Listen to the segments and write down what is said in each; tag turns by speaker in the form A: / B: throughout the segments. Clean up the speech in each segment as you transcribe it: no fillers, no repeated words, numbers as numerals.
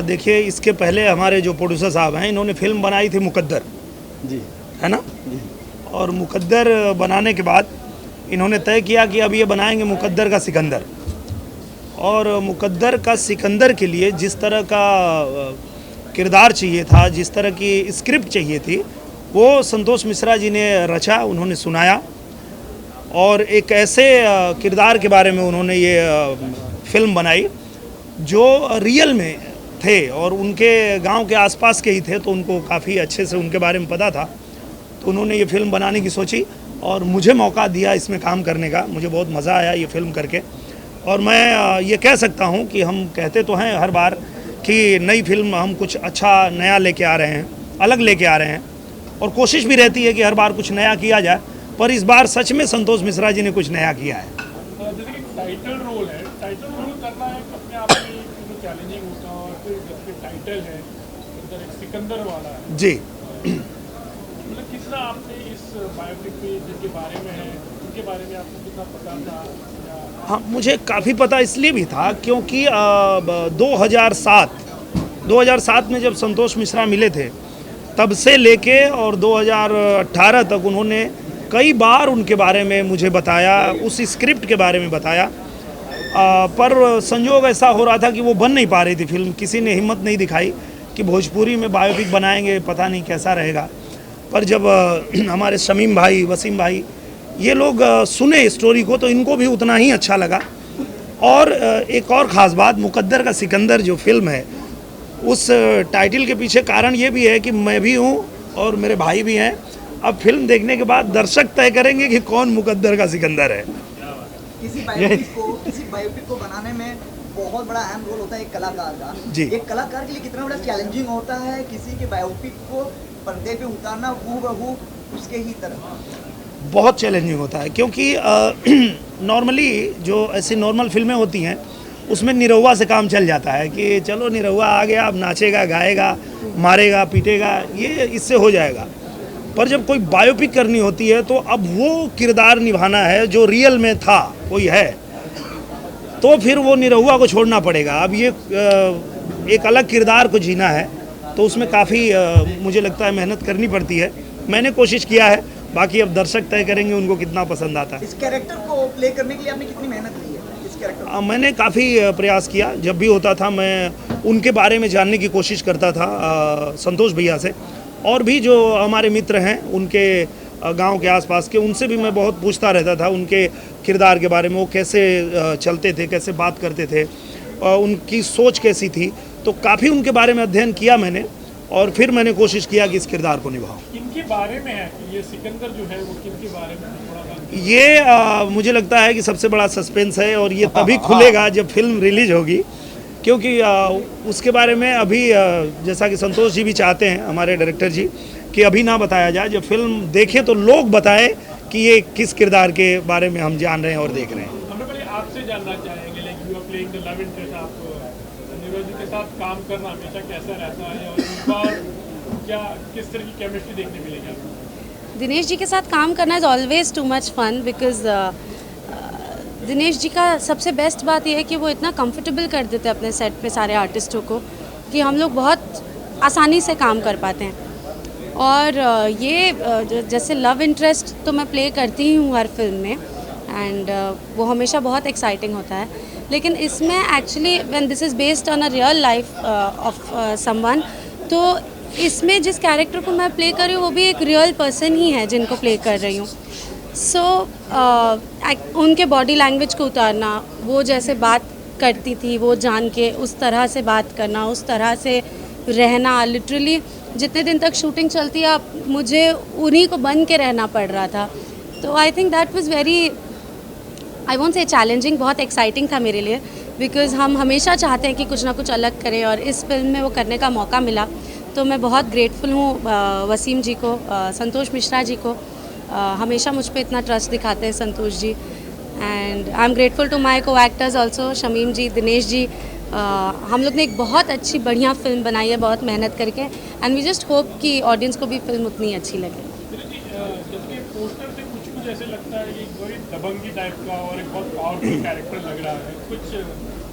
A: देखिए, इसके पहले हमारे जो प्रोड्यूसर साहब हैं, इन्होंने फिल्म बनाई थी मुकद्दर
B: जी
A: है ना।
B: जी
A: और मुकद्दर बनाने के बाद इन्होंने तय किया कि अब ये बनाएंगे मुकद्दर का सिकंदर। और मुकद्दर का सिकंदर के लिए जिस तरह का किरदार चाहिए था, जिस तरह की स्क्रिप्ट चाहिए थी, वो संतोष मिश्रा जी ने रचा, उन्होंने सुनाया। और एक ऐसे किरदार के बारे में उन्होंने ये फिल्म बनाई जो रियल में थे और उनके गांव के आसपास के ही थे, तो उनको काफ़ी अच्छे से उनके बारे में पता था। तो उन्होंने ये फिल्म बनाने की सोची और मुझे मौका दिया इसमें काम करने का। मुझे बहुत मज़ा आया ये फिल्म करके। और मैं ये कह सकता हूँ कि हम कहते तो हैं हर बार कि नई फिल्म हम कुछ अच्छा नया लेके आ रहे हैं, अलग लेके आ रहे हैं, और कोशिश भी रहती है कि हर बार कुछ नया किया जाए। पर इस बार सच में संतोष मिश्रा जी ने कुछ नया किया है।
C: जैसे कि टाइटल रोल है, टाइटल रोल करना है अपने आप में चैलेंजिंग होता है। और फिर जैसे टाइटल है उधर एक सिकंदर वाला है
A: जी,
C: मतलब कितना आपने इस बायोपिक पे जिनके बारे में है उनके बारे में आपको कितना पता था या
A: हाँ, मुझे काफ़ी पता इसलिए भी था क्योंकि 2007 में जब संतोष मिश्रा मिले थे, तब से लेके और 2018 तक उन्होंने कई बार उनके बारे में मुझे बताया, उस स्क्रिप्ट के बारे में बताया। पर संयोग ऐसा हो रहा था कि वो बन नहीं पा रही थी फिल्म। किसी ने हिम्मत नहीं दिखाई कि भोजपुरी में बायोपिक बनाएंगे, पता नहीं कैसा रहेगा। पर जब हमारे शमीम भाई, वसीम भाई, ये लोग सुने स्टोरी को, तो इनको भी उतना ही अच्छा लगा। और एक और ख़ास बात, मुकद्दर का सिकंदर जो फिल्म है, उस टाइटल के पीछे कारण ये भी है कि मैं भी हूँ और मेरे भाई भी हैं। अब फिल्म देखने के बाद दर्शक तय करेंगे कि कौन मुकद्दर का सिकंदर है।
B: किसी बायोपिक को बनाने में बहुत बड़ा अहम रोल होता है एक कलाकार का।
A: जी।
B: एक कलाकार के लिए कितना बड़ा चैलेंजिंग होता है किसी के बायोपिक को पर्दे पे उतारना हूबहू उसके ही तरह।
A: बहुत चैलेंजिंग होता है क्योंकि नॉर्मली जो ऐसी नॉर्मल फिल्में होती हैं उसमें निरहुआ से काम चल जाता है कि चलो निरहुआ आ गया, अब नाचेगा, गाएगा, मारेगा, पीटेगा, ये इससे हो जाएगा। पर जब कोई बायोपिक करनी होती है तो अब वो किरदार निभाना है जो रियल में था, कोई है, तो फिर वो निरहुआ को छोड़ना पड़ेगा। अब ये एक अलग किरदार को जीना है, तो उसमें काफ़ी मुझे लगता है मेहनत करनी पड़ती है। मैंने कोशिश किया है, बाकी अब दर्शक तय करेंगे उनको कितना पसंद आता है।
B: इस कैरेक्टर को प्ले करने के लिए आपने कितनी मेहनत की है इस कैरेक्टर?
A: मैंने काफ़ी प्रयास किया। जब भी होता था मैं उनके बारे में जानने की कोशिश करता था संतोष भैया से, और भी जो हमारे मित्र हैं उनके गांव के आसपास के, उनसे भी मैं बहुत पूछता रहता था उनके किरदार के बारे में। वो कैसे चलते थे, कैसे बात करते थे, उनकी सोच कैसी थी। तो काफ़ी उनके बारे में अध्ययन किया मैंने, और फिर मैंने कोशिश किया कि इस किरदार को निभाऊं।
C: किनके बारे में है कि ये सिकंदर जो है वो किनके बारे में थोड़ा सा?
A: ये मुझे लगता है कि सबसे बड़ा सस्पेंस है, और ये तभी खुलेगा जब फिल्म रिलीज होगी। क्योंकि उसके बारे में अभी जैसा कि संतोष जी भी चाहते हैं, हमारे डायरेक्टर जी, कि अभी ना बताया जाए। जब फिल्म देखे तो लोग बताएं कि ये किस किरदार के बारे में हम जान रहे हैं और देख रहे हैं।
C: हमें पहले आपसे जानना चाहेंगे, like you are playing the love interest, आप नीरज जी के साथ काम करना हमेशा कैसा रहता है और इस बार क्या किस तरह की केमिस्ट्री देखने मिलेगी आपको?
D: दिनेश जी के साथ काम करना is always too much fun, because Dinesh ji का सबसे बेस्ट बात यह है कि वो इतना कंफर्टेबल कर देते हैं अपने सेट पे सारे आर्टिस्टों को कि हम लोग बहुत आसानी से काम कर पाते हैं। और ये जैसे लव इंटरेस्ट तो मैं प्ले करती ही हूँ हर फिल्म में, एंड वो हमेशा बहुत एक्साइटिंग होता है। लेकिन इसमें actually when this is based on a real life of someone, तो इसमें जिस कैरेक्टर को मैं प्ले कर रही हूँ वो भी एक रियल पर्सन ही है जिनको प्ले कर रही हूँ। सो उनके बॉडी लैंग्वेज को उतारना, वो जैसे बात करती थी वो जान के उस तरह से बात करना, उस तरह से रहना। लिटरली जितने दिन तक शूटिंग चलती है मुझे उन्हीं को बन के रहना पड़ रहा था। तो I think that was very, I won't say challenging, बहुत एक्साइटिंग था मेरे लिए, बिकॉज़ हम हमेशा चाहते हैं कि कुछ ना कुछ अलग करें, और इस फिल्म में वो करने का मौका मिला। तो मैं बहुत ग्रेटफुल हूँ वसीम जी को, संतोष मिश्रा जी को। हमेशा मुझ पे इतना ट्रस्ट दिखाते हैं Santosh ji, and I am grateful to my co-actors also, Shamim ji, Dinesh ji. हम लोग ने एक बहुत अच्छी बढ़िया फिल्म बनाई है बहुत मेहनत करके, एंड वी जस्ट होप कि ऑडियंस को भी फिल्म उतनी अच्छी लगे।
C: जैसे पोस्टर से कुछ ऐसे लगता है कि कोई दबंगी टाइप का और एक बहुत पावरफुल कैरेक्टर लग रहा है कुछ।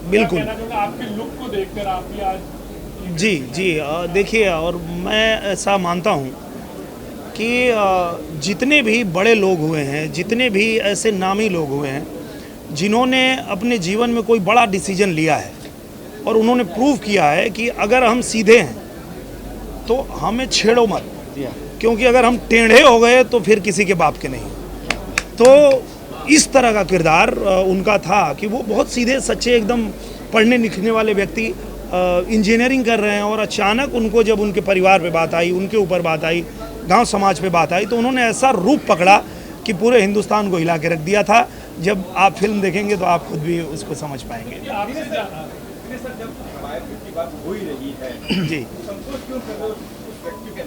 A: बिल्कुल।
C: आपके लुक को देखकर आप भी आज देखने
A: जी जी देखिए, और मैं ऐसा मानता हूँ कि जितने भी बड़े लोग हुए हैं, जितने भी ऐसे नामी लोग हुए हैं जिन्होंने अपने जीवन में कोई बड़ा डिसीजन लिया है और उन्होंने प्रूव किया है कि अगर हम सीधे हैं तो हमें छेड़ो मत, क्योंकि अगर हम टेढ़े हो गए तो फिर किसी के बाप के नहीं। तो इस तरह का किरदार उनका था कि वो बहुत सीधे सच्चे, एकदम पढ़ने लिखने वाले व्यक्ति इंजीनियरिंग कर रहे हैं, और अचानक उनको जब उनके परिवार पे बात आई, उनके ऊपर बात आई, गांव समाज पे बात आई, तो उन्होंने ऐसा रूप पकड़ा कि पूरे हिंदुस्तान को हिला के रख दिया था। जब आप फिल्म देखेंगे तो आप खुद भी उसको समझ पाएंगे। जी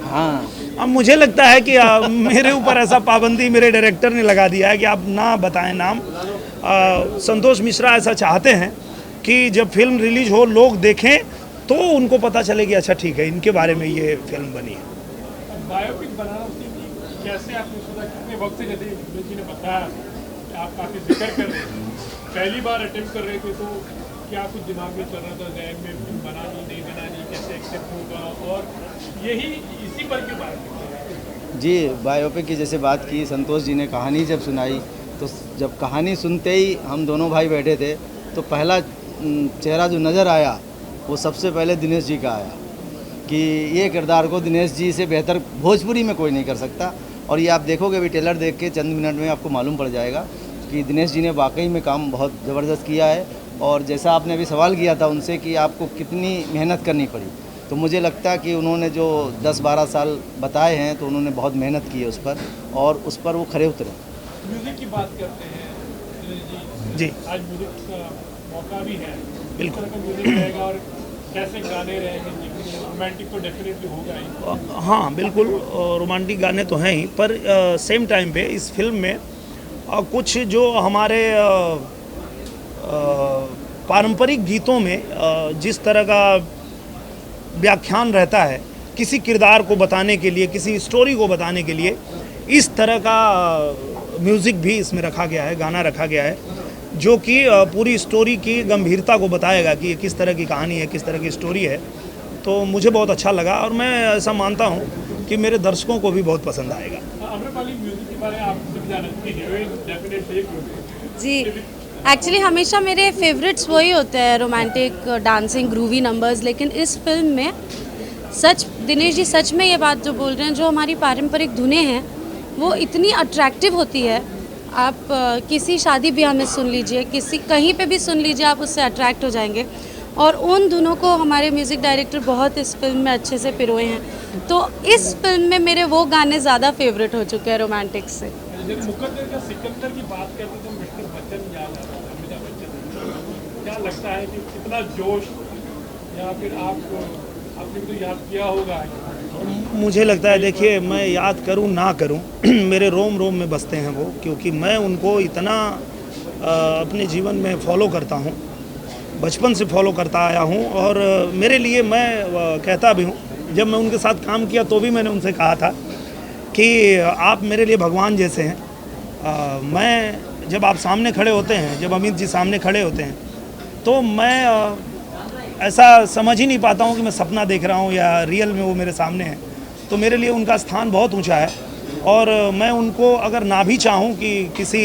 E: हाँ,
A: अब मुझे लगता है कि मेरे ऊपर ऐसा पाबंदी मेरे डायरेक्टर ने लगा दिया है कि आप ना बताएं नाम। संतोष मिश्रा ऐसा चाहते हैं कि जब फिल्म रिलीज हो, लोग देखें तो उनको पता चले कि अच्छा ठीक है, इनके बारे में ये फिल्म बनी है।
C: बायोपिक बनाना कैसे आपने सोचा, कितने वक्त से, जैसे जी ने बताया कि आप काफ़ी जिक्र कर रहे थे, पहली बार अटेम्प्ट कर रहे थे, तो क्या कुछ दिमाग में चल रहा था, जहन में फिल्म बनानी नहीं बनानी, कैसे एक्सेप्ट होगा, और यही इसी पर क्यों बात की?
E: जी बायोपिक की जैसे बात की, संतोष जी ने कहानी जब सुनाई, तो जब कहानी सुनते ही हम दोनों भाई बैठे थे, तो पहला चेहरा जो नज़र आया वो सबसे पहले दिनेश जी का आया कि ये किरदार को दिनेश जी से बेहतर भोजपुरी में कोई नहीं कर सकता। और ये आप देखोगे अभी ट्रेलर देख के चंद मिनट में आपको मालूम पड़ जाएगा कि दिनेश जी ने वाकई में काम बहुत ज़बरदस्त किया है। और जैसा आपने अभी सवाल किया था उनसे कि आपको कितनी मेहनत करनी पड़ी, तो मुझे लगता है कि उन्होंने जो 10-12 साल बताए हैं तो उन्होंने बहुत मेहनत की है उस पर, और उस पर वो खरे उतरे।
C: म्यूजिक की बात करते हैं
A: जी
C: आज म्यूजिक का मौका भी है,
A: बिल्कुल।
C: किस तरह का म्यूजिक रहेगा और कैसे गाने रहेंगे? रोमांटिक तो डेफिनेटली होगा ही।
A: हाँ बिल्कुल, रोमांटिक गाने तो हैं ही, पर सेम टाइम पे इस फिल्म में कुछ जो हमारे पारंपरिक गीतों में जिस तरह का व्याख्यान रहता है किसी किरदार को बताने के लिए, किसी स्टोरी को बताने के लिए, इस तरह का म्यूज़िक भी इसमें रखा गया है, गाना रखा गया है, जो कि पूरी स्टोरी की गंभीरता को बताएगा कि ये किस तरह की कहानी है, किस तरह की स्टोरी है। तो मुझे बहुत अच्छा लगा, और मैं ऐसा मानता हूँ कि मेरे दर्शकों को भी बहुत पसंद आएगा।
C: आम्रपाली, म्यूजिक के बारे में आप सब जानते हैं डेफिनेटली।
D: जी, एक्चुअली हमेशा मेरे फेवरेट्स वही होते हैं, रोमांटिक, डांसिंग, ग्रूवी नंबर्स, लेकिन इस फिल्म में सच दिनेश जी सच में ये बात जो बोल रहे हैं, जो हमारी पारंपरिक धुनें हैं वो इतनी अट्रैक्टिव होती है। आप किसी शादी ब्याह में सुन लीजिए, किसी कहीं पे भी सुन लीजिए, आप उससे अट्रैक्ट हो जाएंगे। और उन धुनों को हमारे म्यूज़िक डायरेक्टर बहुत इस फिल्म में अच्छे से पिरोए हैं। तो इस फिल्म में मेरे वो गाने ज़्यादा फेवरेट हो चुके हैं रोमांटिक से।
C: जब मुकद्दर का सिकंदर की बात करते तो मिस्टर बच्चन याद आता है, अमिताभ बच्चन। क्या लगता है कि कितना जोश, या फिर आपने भी तो याद किया होगा?
A: मुझे लगता है, देखिए मैं याद करूं ना करूं मेरे रोम रोम में बसते हैं वो, क्योंकि मैं उनको इतना अपने जीवन में फॉलो करता हूं, बचपन से फॉलो करता आया हूं। और मेरे लिए, मैं कहता भी हूं, जब मैं उनके साथ काम किया तो भी मैंने उनसे कहा था कि आप मेरे लिए भगवान जैसे हैं। मैं जब आप सामने खड़े होते हैं, जब अमित जी सामने खड़े होते हैं, तो मैं ऐसा समझ ही नहीं पाता हूँ कि मैं सपना देख रहा हूँ या रियल में वो मेरे सामने है। तो मेरे लिए उनका स्थान बहुत ऊंचा है, और मैं उनको अगर ना भी चाहूँ कि किसी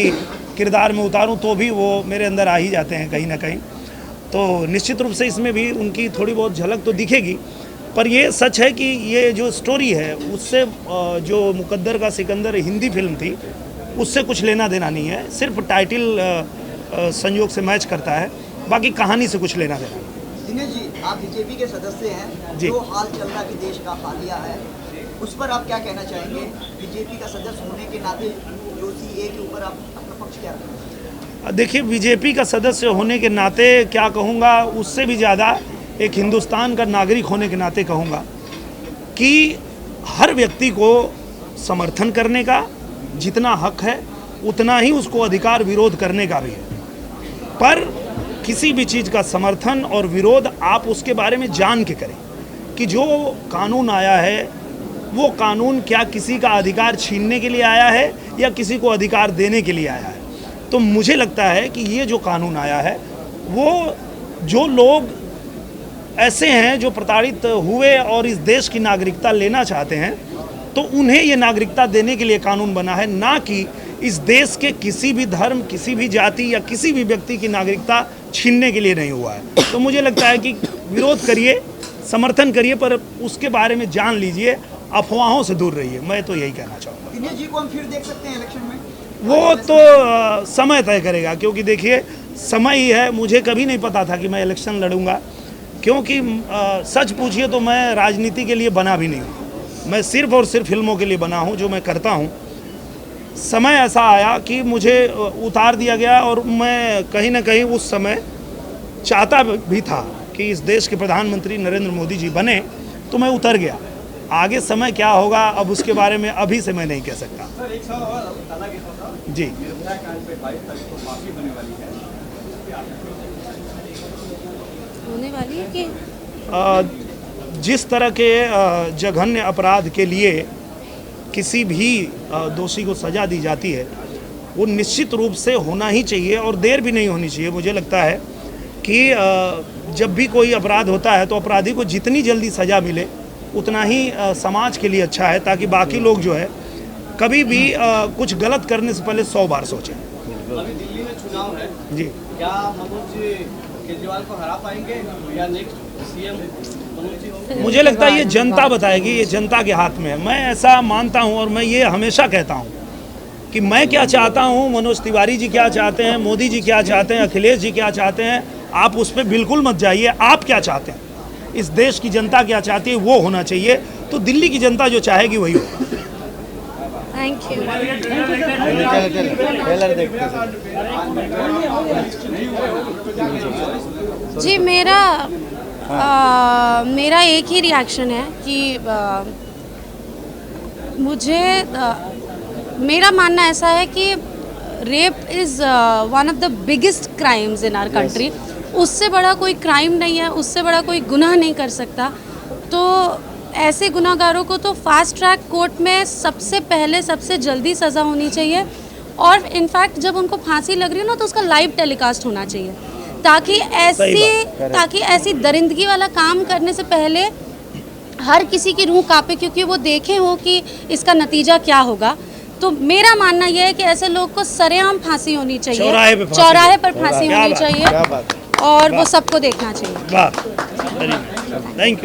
A: किरदार में उतारूँ, तो भी वो मेरे अंदर आ ही जाते हैं कहीं ना कहीं। तो निश्चित रूप से इसमें भी उनकी थोड़ी बहुत झलक तो दिखेगी, पर ये सच है कि ये जो स्टोरी है उससे, जो मुकद्दर का सिकंदर हिंदी फिल्म थी, उससे कुछ लेना देना नहीं है। सिर्फ टाइटल संयोग से मैच करता है, बाकी कहानी से कुछ लेना देना नहीं।
B: दिनेश जी, आप बीजेपी के सदस्य हैं, जो हाल चल रहा है देश का हालिया है, उस पर आप क्या कहना चाहेंगे? बीजेपी का सदस्य होने के नाते जो सीए के ऊपर आप अपना पक्ष क्या रखेंगे?
A: देखिए, बीजेपी का सदस्य होने के नाते क्या कहूँगा, उससे भी ज़्यादा एक हिंदुस्तान का नागरिक होने के नाते कहूँगा कि हर व्यक्ति को समर्थन करने का जितना हक है, उतना ही उसको अधिकार विरोध करने का भी है। पर किसी भी चीज़ का समर्थन और विरोध आप उसके बारे में जान के करें कि जो कानून आया है वो कानून क्या किसी का अधिकार छीनने के लिए आया है या किसी को अधिकार देने के लिए आया है। तो मुझे लगता है कि ये जो कानून आया है, वो जो लोग ऐसे हैं जो प्रताड़ित हुए और इस देश की नागरिकता लेना चाहते हैं, तो उन्हें ये नागरिकता देने के लिए कानून बना है, ना कि इस देश के किसी भी धर्म, किसी भी जाति या किसी भी व्यक्ति की नागरिकता छीनने के लिए नहीं हुआ है। तो मुझे लगता है कि विरोध करिए, समर्थन करिए, पर उसके बारे में जान लीजिए, अफवाहों से दूर रहिए। मैं तो यही कहना चाहूँगा।
B: दिनेश जी को हम फिर देख सकते हैं इलेक्शन में?
A: वो तो समय तय करेगा, क्योंकि देखिए समय ही है। मुझे कभी नहीं पता था कि मैं इलेक्शन लड़ूंगा, क्योंकि सच पूछिए तो मैं राजनीति के लिए बना भी नहीं हूँ। मैं सिर्फ और सिर्फ फिल्मों के लिए बना हूँ, जो मैं करता हूँ। समय ऐसा आया कि मुझे उतार दिया गया, और मैं कहीं ना कहीं उस समय चाहता भी था कि इस देश के प्रधानमंत्री नरेंद्र मोदी जी बने, तो मैं उतर गया। आगे समय क्या होगा, अब उसके बारे में अभी से मैं नहीं कह सकता। जी,
D: होने वाली है कि
A: जिस तरह के जघन्य अपराध के लिए किसी भी दोषी को सज़ा दी जाती है, वो निश्चित रूप से होना ही चाहिए और देर भी नहीं होनी चाहिए। मुझे लगता है कि जब भी कोई अपराध होता है तो अपराधी को जितनी जल्दी सज़ा मिले उतना ही समाज के लिए अच्छा है, ताकि बाकी लोग जो है कभी भी कुछ गलत करने से पहले 100 बार सोचें।
F: अभी दिल्ली में चुनाव है
A: जी,
F: क्या मनोज केजरीवाल को हरा पाएंगे या नेक्स्ट सीएम मनोज जी होंगे?
A: मुझे लगता है ये जनता बताएगी, ये जनता के हाथ में है। मैं ऐसा मानता हूँ और मैं ये हमेशा कहता हूँ कि मैं क्या चाहता हूँ, मनोज तिवारी जी क्या चाहते हैं, मोदी जी क्या चाहते हैं, अखिलेश जी क्या चाहते हैं, आप उस पर बिल्कुल मत जाइए। आप क्या चाहते हैं, इस देश की जनता क्या चाहती है, वो होना चाहिए। तो दिल्ली की जनता जो चाहेगी वही होगा।
D: Thank you.
E: ट्रेलर देखते हैं।
D: जी, मेरा एक ही रिएक्शन है कि मेरा मानना ऐसा है कि rape is one of the biggest crimes in our country. उससे बड़ा कोई क्राइम नहीं है, उससे बड़ा कोई गुनाह नहीं कर सकता। तो ऐसे गुनाहगारों को तो फास्ट ट्रैक कोर्ट में सबसे पहले सबसे जल्दी सज़ा होनी चाहिए, और इनफैक्ट जब उनको फांसी लग रही है ना तो उसका लाइव टेलीकास्ट होना चाहिए, ताकि ऐसी दरिंदगी वाला काम करने से पहले हर किसी की रूह कांपे, क्योंकि वो देखे हो कि इसका नतीजा क्या होगा। तो मेरा मानना यह है कि ऐसे लोग को सरेआम फांसी होनी चाहिए, चौराहे पर फांसी होनी चाहिए, और वो सबको देखना चाहिए।
A: वाह, थैंक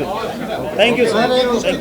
A: यू सर।